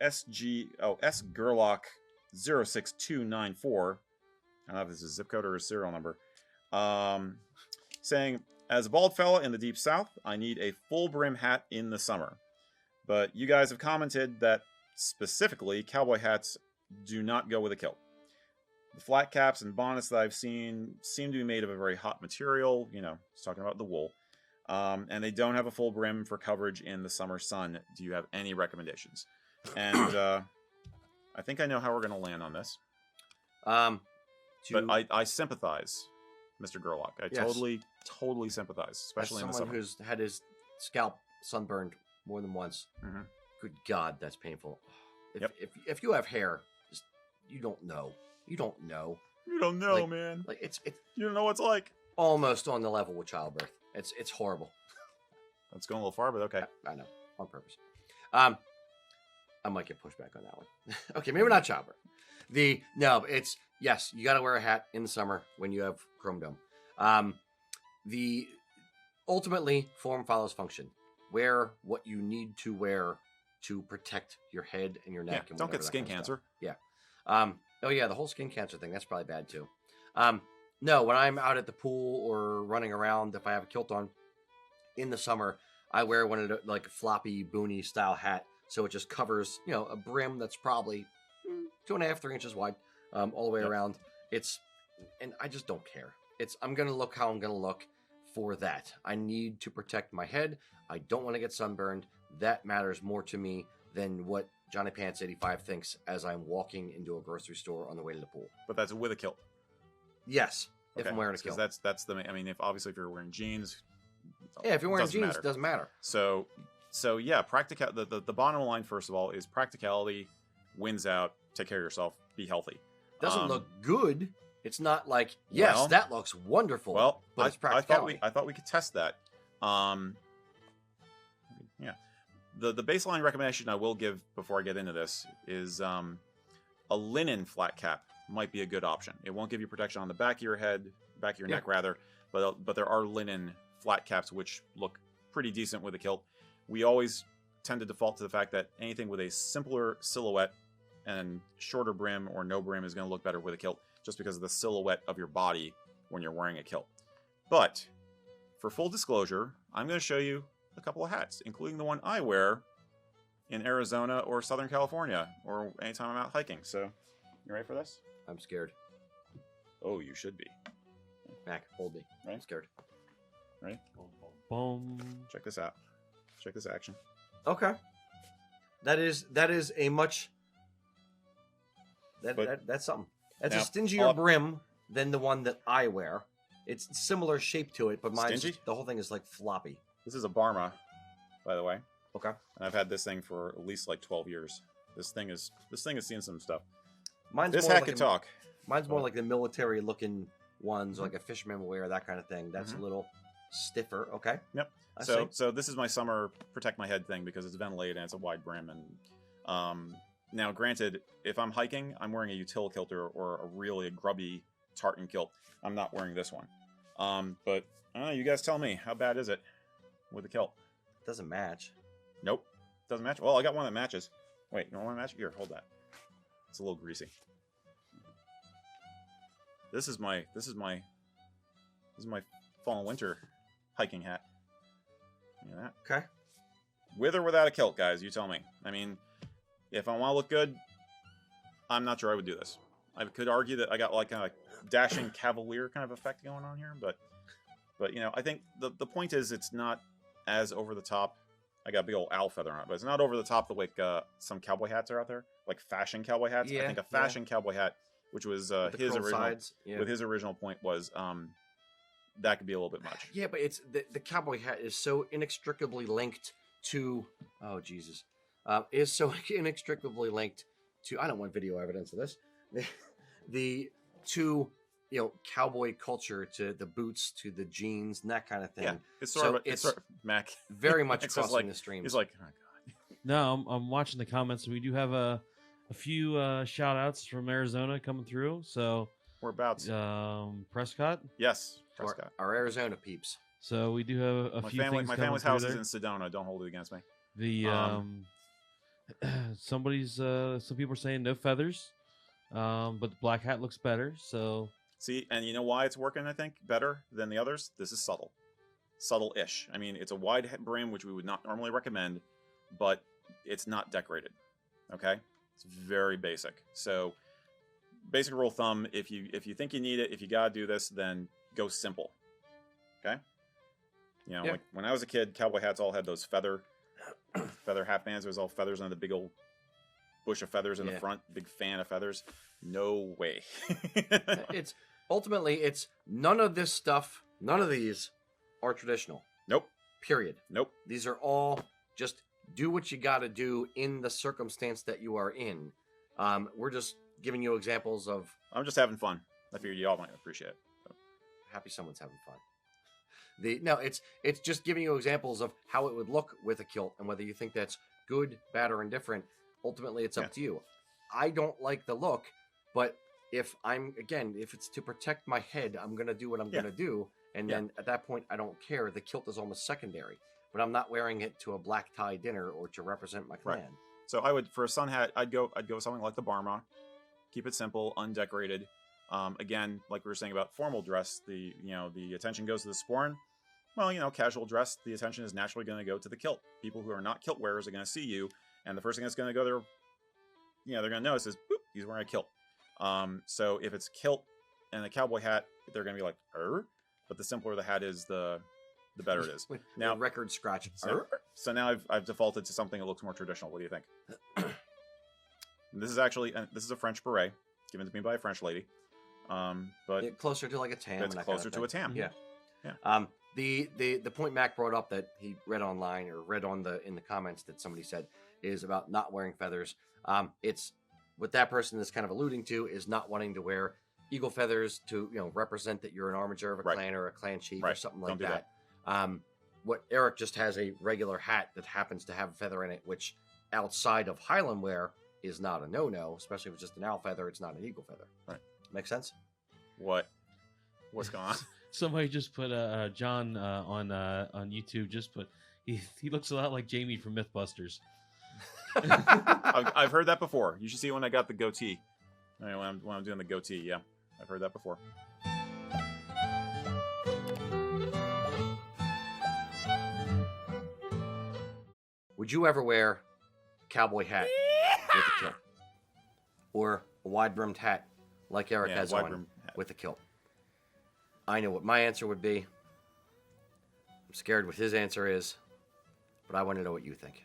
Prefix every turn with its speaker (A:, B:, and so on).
A: S Gerlach 06294. I don't know if this is a zip code or a serial number. Saying, as a bald fella in the deep south, I need a full brim hat in the summer. But you guys have commented that specifically cowboy hats do not go with a kilt. The flat caps and bonnets that I've seen seem to be made of a very hot material. You know, it's talking about the wool. And they don't have a full brim for coverage in the summer sun. Do you have any recommendations? And I think I know how we're going to land on this. But I sympathize, Mr. Gerlach. I totally sympathize, especially in the summer.
B: Someone who's had his scalp sunburned more than once.
A: Mm-hmm.
B: Good God, that's painful. If you have hair, you don't know. You don't know.
A: You don't know, man.
B: Like it's
A: you don't know what it's like.
B: Almost on the level with childbirth. It's horrible.
A: That's going a little far, but okay.
B: I know, on purpose. I might get pushed back on that one. Okay, maybe not childbirth. It's yes, you got to wear a hat in the summer when you have chrome dome. Ultimately, form follows function. Wear what you need to wear to protect your head and your neck. And
A: don't get skin cancer.
B: Yeah. The whole skin cancer thing, that's probably bad too. No, when I'm out at the pool or running around, if I have a kilt on in the summer, I wear one of the like floppy boonie style hat. So it just covers, a brim that's probably 2.5, 3 inches wide, all the way around. And I just don't care. I'm going to look how I'm going to look for that. I need to protect my head. I don't want to get sunburned. That matters more to me than what Johnny Pants 85 thinks as I'm walking into a grocery store on the way to the pool.
A: But that's with a kilt.
B: Yes, if I'm wearing a kilt.
A: Because that's the. I mean, if you're wearing jeans.
B: Yeah, if you're wearing jeans, it doesn't matter.
A: So yeah, the bottom line first of all is practicality wins out. Take care of yourself. Be healthy.
B: Doesn't look good. It's not like that looks wonderful.
A: Well,
B: but it's practicality.
A: I thought we could test that. Yeah. The baseline recommendation I will give before I get into this is a linen flat cap might be a good option. It won't give you protection on the back of your head, back of your neck rather, but there are linen flat caps which look pretty decent with a kilt. We always tend to default to the fact that anything with a simpler silhouette and shorter brim or no brim is going to look better with a kilt just because of the silhouette of your body when you're wearing a kilt. But for full disclosure, I'm going to show you a couple of hats, including the one I wear in Arizona or Southern California or anytime I'm out hiking. So, you ready for this?
B: I'm scared.
A: Oh, you should be.
B: Mac, hold me.
A: Right?
B: I'm scared.
A: Ready?
C: Boom.
A: Check this out. Check this action.
B: Okay. That is a much... That's something. That's a stingier brim than the one that I wear. It's similar shape to it, but mine's the whole thing is like floppy.
A: This is a Barma, by the way.
B: Okay.
A: And I've had this thing for at least like 12 years. This thing has seen some stuff.
B: This
A: hat can talk.
B: Mine's more like the military looking ones, like a fisherman will wear, that kind of thing. That's a little stiffer. Okay.
A: Yep. So this is my summer protect my head thing because it's ventilated and it's a wide brim. And now, granted, if I'm hiking, I'm wearing a utility kilt or a really grubby tartan kilt. I'm not wearing this one. But I don't know. You guys tell me, how bad is it with the kilt?
B: Doesn't match.
A: Nope. Doesn't match. Well, I got one that matches. Wait, you want one that matches? Here, hold that. It's a little greasy. This is my fall and winter hiking hat. You know that?
B: Okay.
A: With or without a kilt, guys, you tell me. I mean, if I want to look good, I'm not sure I would do this. I could argue that I got like a dashing cavalier kind of effect going on here, but I think the point is it's not as over the top. I got a big old owl feather on it, but it's not over the top the way some cowboy hats are out there, like fashion cowboy hats.
B: Yeah,
A: I think a fashion cowboy hat, which was his original point was that could be a little bit much.
B: Yeah, but it's the cowboy hat is so inextricably linked to is so inextricably linked to, I don't want video evidence of this, to cowboy culture, to the boots, to the jeans, and that kind of thing.
A: Yeah, it's sort of Mac.
B: Very much crossing the streams.
A: He's like, oh god.
C: No, I'm watching the comments. We do have a few shout outs from Arizona coming through. So
A: whereabouts?
C: Prescott.
A: Yes, Prescott.
B: Our Arizona peeps.
C: So we do have a few things.
A: My family's house is in Sedona. Don't hold it against me.
C: Some people are saying no feathers, but the black hat looks better. So
A: See, and you know why it's working, I think, better than the others? This is subtle. Subtle-ish. I mean, it's a wide brim, which we would not normally recommend, but it's not decorated. Okay? It's very basic. So, basic rule of thumb, if you think you need it, if you gotta do this, then go simple. Okay? You know, like when I was a kid, cowboy hats all had those feather hat bands. There was all feathers on the big old bush of feathers in the front. Big fan of feathers. No way.
B: It's none of this stuff. None of these are traditional.
A: Nope.
B: Period.
A: Nope.
B: These are all just do what you got to do in the circumstance that you are in. We're just giving you examples of.
A: I'm just having fun. I figured you all might appreciate it. So.
B: Happy someone's having fun. It's just giving you examples of how it would look with a kilt and whether you think that's good, bad, or indifferent. Ultimately, it's up to you. I don't like the look, but if it's to protect my head, I'm going to do what I'm going to do. And then at that point, I don't care. The kilt is almost secondary, but I'm not wearing it to a black tie dinner or to represent my clan.
A: Right. So I would, for a sun hat, I'd go with something like the Barma. Keep it simple, undecorated. Again, like we were saying about formal dress, the attention goes to the sporran. Well, casual dress, the attention is naturally going to go to the kilt. People who are not kilt wearers are going to see you, and the first thing that's going to go there, they're going to notice is, boop, he's wearing a kilt. So if it's kilt and a cowboy hat, they're going to be like, but the simpler the hat is, the better it is. Now,
B: the record scratch.
A: So now I've defaulted to something that looks more traditional. What do you think? This is a French beret given to me by a French lady. But
B: closer to like a tam.
A: It's closer to a tam.
B: Yeah. The point Mac brought up that he read online or read in the comments that somebody said is about not wearing feathers. It's what that person is kind of alluding to is not wanting to wear eagle feathers to represent that you're an armiger of a clan or a clan chief or something like that. What Eric just has a regular hat that happens to have a feather in it, which outside of Highland wear is not a no-no, especially if it's just an owl feather. It's not an eagle feather.
A: Right.
B: Make sense?
A: What's going on?
C: Somebody just put John on YouTube. Just put he looks a lot like Jamie from MythBusters.
A: I've heard that before. You should see when I got the goatee. When I'm doing the goatee, yeah, I've heard that before.
B: Would you ever wear a cowboy hat with a kilt, or a wide-brimmed hat like Eric has on with a kilt? I know what my answer would be. I'm scared what his answer is, but I want to know what you think.